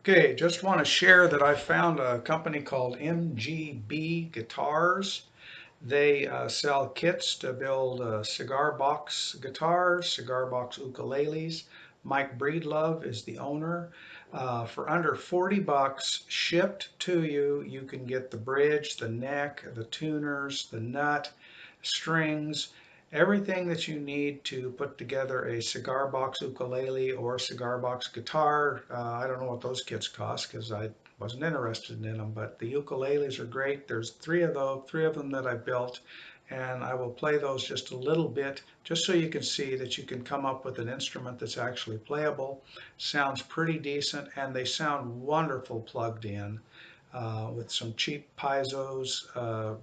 Okay, just want to share that I found a company called MGB Guitars. They sell kits to build cigar box guitars, cigar box ukuleles. Mike Breedlove is the owner. For under 40 bucks shipped to you, you can get the bridge, the neck, the tuners, the nut, strings, everything that you need to put together a cigar box ukulele or cigar box guitar. I don't know what those kits cost because I wasn't interested in them, but the ukuleles are great. There's three of them that I built, and I will play those just a little bit just so you can see that you can come up with an instrument that's actually playable, sounds pretty decent, and they sound wonderful plugged in with some cheap piezo's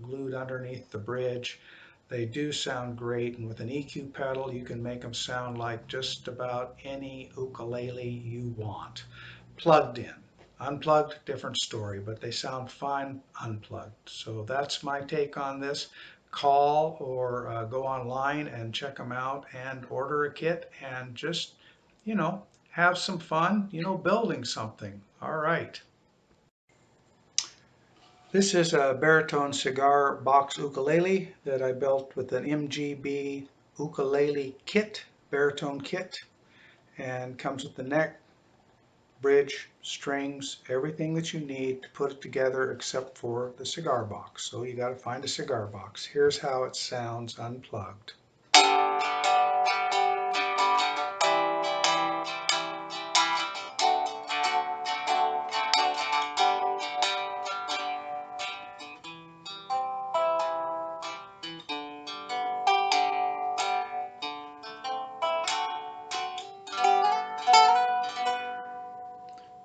glued underneath the bridge. They do sound great, and with an EQ pedal, you can make them sound like just about any ukulele you want. Plugged in. Unplugged, different story, but they sound fine unplugged. So that's my take on this. Call or go online and check them out and order a kit and just, have some fun, building something. All right. This is a baritone cigar box ukulele that I built with an MGB ukulele kit, baritone kit, and comes with the neck, bridge, strings, everything that you need to put it together except for the cigar box. So you got to find a cigar box. Here's how it sounds unplugged.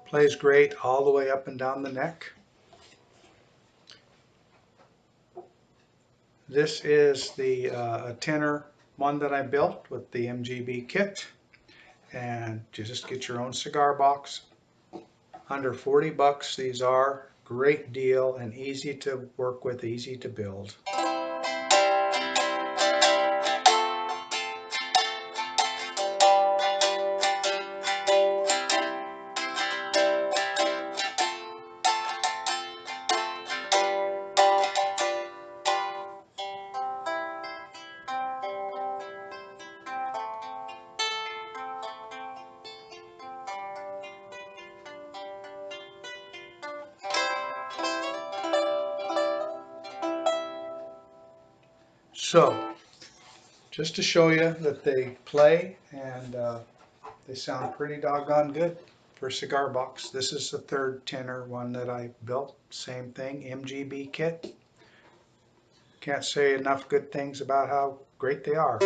Plays great all the way up and down the neck. This is the tenor one that I built with the MGB kit. And you just get your own cigar box. Under 40 bucks these are. Great deal and easy to work with, easy to build. So, just to show you that they play and they sound pretty doggone good for a cigar box. This is the third tenor one that I built. Same thing, MGB kit. Can't say enough good things about how great they are.